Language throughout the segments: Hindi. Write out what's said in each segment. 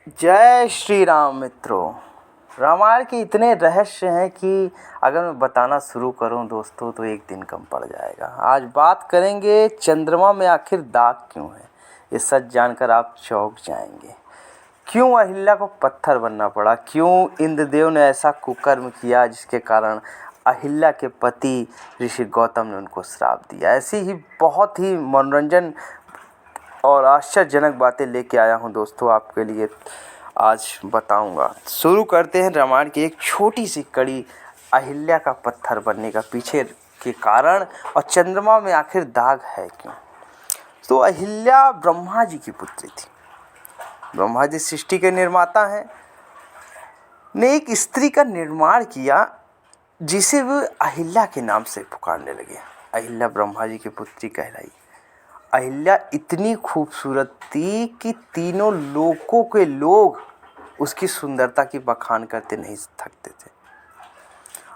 जय श्री राम मित्रों। रामायण के इतने रहस्य हैं कि अगर मैं बताना शुरू करूं दोस्तों तो एक दिन कम पड़ जाएगा। आज बात करेंगे चंद्रमा में आखिर दाग क्यों है। ये सच जानकर आप चौंक जाएंगे। क्यों अहिल्या को पत्थर बनना पड़ा, क्यों इंद्रदेव ने ऐसा कुकर्म किया जिसके कारण अहिल्या के पति ऋषि गौतम ने उनको श्राप दिया। ऐसी ही बहुत ही मनोरंजन और आश्चर्यजनक बातें लेके आया हूँ दोस्तों आपके लिए। आज बताऊंगा। शुरू करते हैं रामायण की एक छोटी सी कड़ी, अहिल्या का पत्थर बनने का पीछे के कारण और चंद्रमा में आखिर दाग है क्यों। तो अहिल्या ब्रह्मा जी की पुत्री थी। ब्रह्मा जी सृष्टि के निर्माता हैं, ने एक स्त्री का निर्माण किया जिसे वे अहिल्या के नाम से पुकारने लगे। अहिल्या ब्रह्मा जी की पुत्री कहलाई। अहिल्या इतनी खूबसूरत थी कि तीनों लोकों के लोग उसकी सुंदरता की बखान करते नहीं थकते थे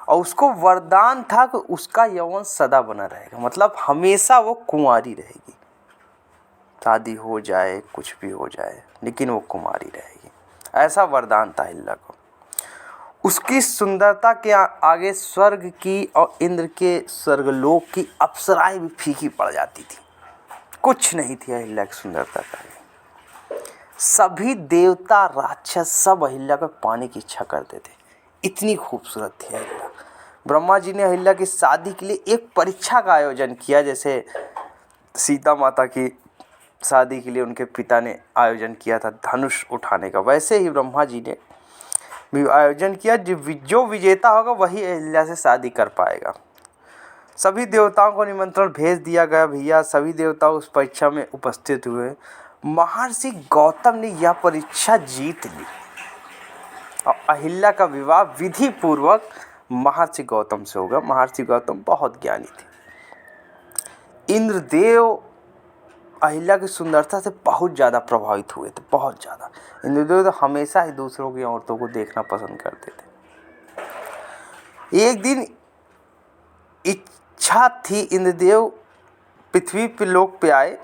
और उसको वरदान था कि उसका यौवन सदा बना रहेगा, मतलब हमेशा वो कुंवारी रहेगी। शादी हो जाए कुछ भी हो जाए लेकिन वो कुंवारी रहेगी, ऐसा वरदान था अहिल्या को। उसकी सुंदरता के आगे स्वर्ग की और इंद्र के स्वर्गलोक की अप्सराएं भी फीकी पड़ जाती थी। कुछ नहीं थी अहिल्या की सुंदरता का। सभी देवता राक्षस सब अहिल्या को पाने की इच्छा करते थे, इतनी खूबसूरत थी अहिल्या। ब्रह्मा जी ने अहिल्या की शादी के लिए एक परीक्षा का आयोजन किया। जैसे सीता माता की शादी के लिए उनके पिता ने आयोजन किया था धनुष उठाने का, वैसे ही ब्रह्मा जी ने भी आयोजन किया। जो विजेता होगा वही अहिल्या से शादी कर पाएगा। सभी देवताओं को निमंत्रण भेज दिया गया। भैया सभी देवता उस परीक्षा में उपस्थित हुए। महर्षि गौतम ने यह परीक्षा जीत ली और अहिल्या का विवाह विधि पूर्वक महर्षि गौतम से होगा। महर्षि गौतम बहुत ज्ञानी थे। इंद्रदेव अहिल्या की सुंदरता से बहुत ज़्यादा प्रभावित हुए थे, बहुत ज़्यादा। इंद्रदेव तो हमेशा ही दूसरों की औरतों को देखना पसंद करते थे। एक दिन इच्छा थी, इंद्रदेव पृथ्वी पे लोक पे आए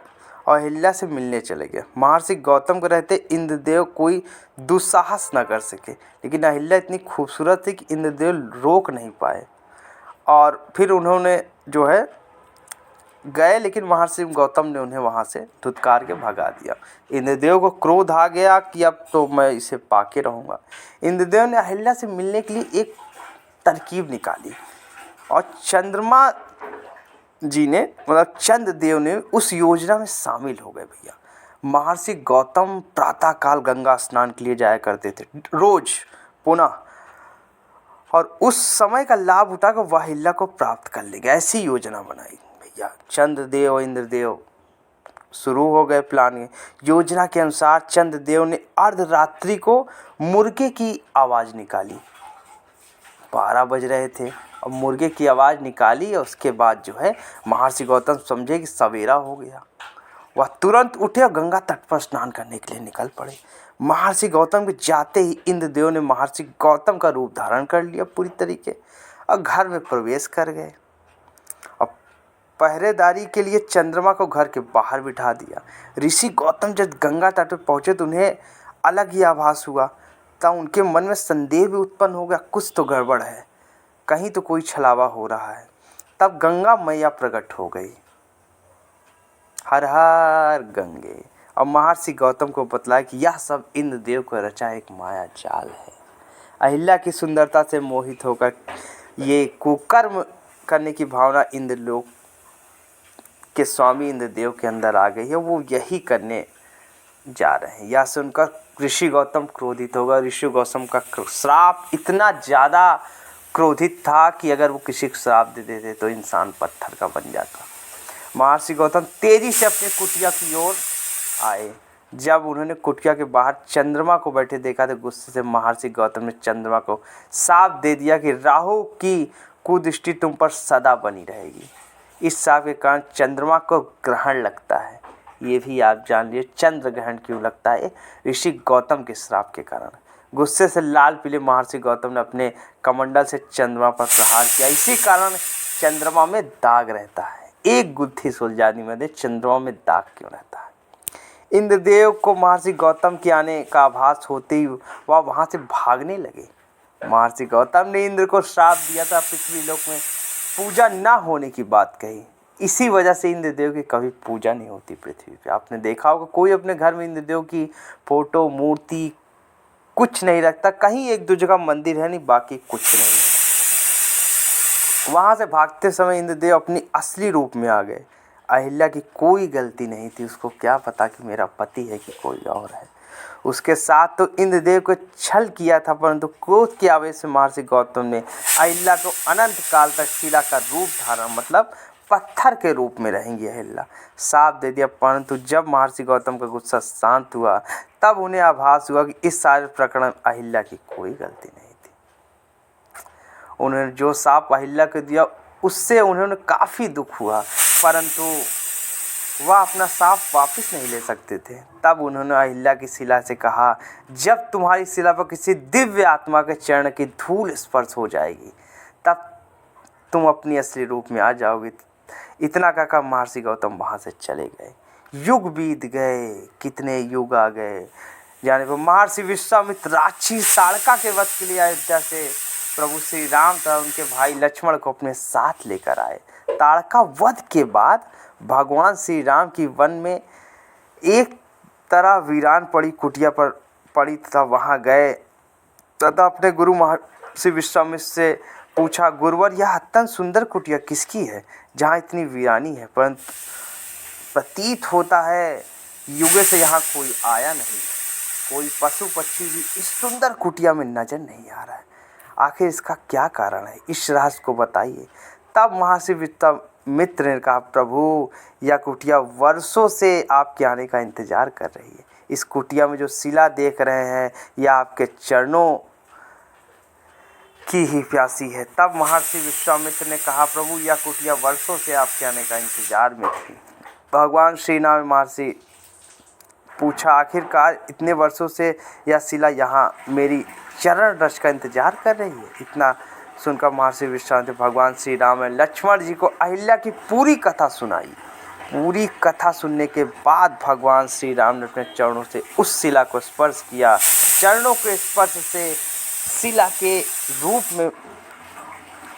और अहिल्या से मिलने चले गए। महर्षि गौतम को रहते इंद्रदेव कोई दुस्साहस न कर सके, लेकिन अहिल्या इतनी खूबसूरत थी कि इंद्रदेव रोक नहीं पाए और फिर उन्होंने जो है गए, लेकिन महर्षि गौतम ने उन्हें वहाँ से धुतकार के भगा दिया। इंद्रदेव को क्रोध आ गया कि अब तो मैं इसे पाके रहूँगा। इंद्रदेव ने अहिल्या से मिलने के लिए एक तरकीब निकाली और चंद्रमा जी ने मतलब चंद्रदेव ने उस योजना में शामिल हो गए। भैया महर्षि गौतम प्रातःकाल गंगा स्नान के लिए जाया करते थे रोज पुनः, और उस समय का लाभ उठाकर वह अहिल्या को प्राप्त कर लेंगे, ऐसी योजना बनाई। भैया चंद्रदेव और इंद्रदेव शुरू हो गए प्लान। योजना के अनुसार चंद्रदेव ने अर्धरात्रि को मुर्गे की आवाज़ निकाली। 12 बज रहे थे और मुर्गे की आवाज़ निकाली और उसके बाद जो है महर्षि गौतम समझे कि सवेरा हो गया। वह तुरंत उठे और गंगा तट पर स्नान करने के लिए निकल पड़े। महर्षि गौतम के जाते ही इंद्रदेव ने महर्षि गौतम का रूप धारण कर लिया पूरी तरीके और घर में प्रवेश कर गए और पहरेदारी के लिए चंद्रमा को घर के बाहर बिठा दिया। ऋषि गौतम जब गंगा तट पर पहुँचे तो उन्हें अलग ही आभास हुआ। तब उनके मन में संदेह भी उत्पन्न हो गया, कुछ तो गड़बड़ है, कहीं तो कोई छलावा हो रहा है। तब गंगा मैया प्रकट हो गई। हर हर गंगे। और महर्षि गौतम को बतलाया कि यह सब इंद्रदेव को रचा एक माया जाल है। अहिल्या की सुंदरता से मोहित होकर ये कुकर्म करने की भावना इंद्रलोक के स्वामी इंद्रदेव के अंदर आ गई है, वो यही करने जा रहे हैं। यह सुनकर ऋषि गौतम क्रोधित होगा। ऋषि गौतम का श्राप इतना ज़्यादा क्रोधित था कि अगर वो किसी को श्राप दे देते तो इंसान पत्थर का बन जाता। महर्षि गौतम तेजी से अपने कुटिया की ओर आए। जब उन्होंने कुटिया के बाहर चंद्रमा को बैठे देखा तो गुस्से से महर्षि गौतम ने चंद्रमा को शाप दे दिया कि राहु की कुदृष्टि तुम पर सदा बनी रहेगी। इस शाप के कारण चंद्रमा को ग्रहण लगता है। ये भी आप जान लीजिए चंद्र ग्रहण क्यों लगता है, ऋषि गौतम के श्राप के कारण। गुस्से से लाल पीले महर्षि गौतम ने अपने कमंडल से चंद्रमा पर प्रहार किया। इसी कारण चंद्रमा में दाग रहता है। एक गुत्थी सुलझानी में दे, चंद्रमा में दाग क्यों रहता है। इंद्रदेव को महर्षि गौतम के आने का आभास होते ही वह वहाँ से भागने लगे। महर्षि गौतम ने इंद्र को श्राप दिया था, पृथ्वी लोक में पूजा ना होने की बात कही। इसी वजह से इंद्रदेव की कभी पूजा नहीं होती पृथ्वी पे। आपने देखा होगा कोई अपने घर में इंद्रदेव की फोटो मूर्ति कुछ नहीं रखता। कहीं एक दो जगह मंदिर है, नहीं बाकी कुछ नहीं है। वहाँ से भागते समय इंद्रदेव अपनी असली रूप में आ गए। अहिल्या की कोई गलती नहीं थी, उसको क्या पता कि मेरा पति है कि कोई और है। उसके साथ तो इंद्रदेव को छल किया था, परंतु क्रोध के आवेश में महर्षि गौतम ने अहिल्या को अनंत काल तक शिला का रूप धारण, मतलब पत्थर के रूप में रहेंगी अहिल्या, साफ दे दिया। परंतु जब महर्षि गौतम का गुस्सा शांत हुआ तब उन्हें आभास हुआ कि इस सारे प्रकरण अहिल्या की कोई गलती नहीं थी। उन्होंने जो शाप अहिल्या को दिया उससे उन्होंने काफ़ी दुख हुआ, परंतु वह अपना शाप वापस नहीं ले सकते थे। तब उन्होंने अहिल्या की शिला से कहा, जब तुम्हारी शिला पर किसी दिव्य आत्मा के चरण की धूल स्पर्श हो जाएगी तब तुम अपनी असली रूप में आ जाओगे। इतना कहकर महर्षि गौतम वहाँ से चले गए। युग बीत गए, कितने युग आ गए। जाने पर महर्षि विश्वामित्र राक्षसी ताड़का के वध के लिए अयोध्या से प्रभु श्री राम तथा उनके भाई लक्ष्मण को अपने साथ लेकर आए। ताड़का वध के बाद भगवान श्री राम की वन में एक तरह वीरान पड़ी कुटिया पर पड़ी तथा वहाँ गए तथा अपने गुरु महर्षि विश्वामित्र से पूछा, गुरुवर यह अत्यंत सुंदर कुटिया किसकी है जहाँ इतनी वीरानी है, परंतु प्रतीत होता है युगे से यहाँ कोई आया नहीं, कोई पशु पक्षी भी इस सुंदर कुटिया में नजर नहीं आ रहा है। आखिर इसका क्या कारण है, इस रहस्य को बताइए। तब महर्षि विश्वामित्र ने कहा, प्रभु यह कुटिया वर्षों से आपके आने का इंतजार कर रही है। इस कुटिया में जो शिला देख रहे हैं यह आपके चरणों की ही प्यासी है। तब महर्षि विश्वामित्र ने कहा, प्रभु यह कुटिया वर्षों से आपके आने का इंतजार में थी। भगवान श्री राम महर्षि पूछा, आखिरकार इतने वर्षों से यह शिला यहाँ मेरी चरण रज का इंतजार कर रही है। इतना सुनकर महर्षि विश्वामित्र भगवान श्री राम ने लक्ष्मण जी को अहिल्या की पूरी कथा सुनाई। पूरी कथा सुनने के बाद भगवान श्री राम ने अपने चरणों से उस शिला को स्पर्श किया। चरणों के स्पर्श से शिला के रूप में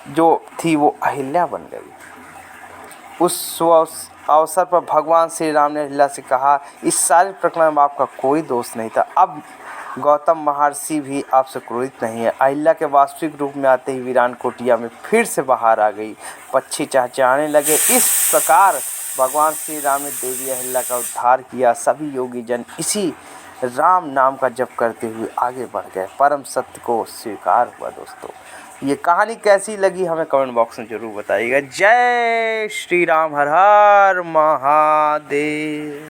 जो थी वो अहिल्या बन गई। उस अवसर पर भगवान श्री राम ने अहिल्या से कहा, इस सारे प्रकरण में आपका कोई दोष नहीं था। अब गौतम महर्षि भी आपसे क्रोधित नहीं है। अहिल्या के वास्तविक रूप में आते ही वीरान कुटिया में फिर से बाहर आ गई। पक्षी चहचहाने लगे। इस प्रकार भगवान श्री राम ने देवी अहिल्या का उद्धार किया। सभी योगी जन इसी राम नाम का जप करते हुए आगे बढ़ गए। परम सत्य को स्वीकार हुआ। दोस्तों ये कहानी कैसी लगी हमें कमेंट बॉक्स में ज़रूर बताइएगा। जय श्री राम, हर हर महादेव।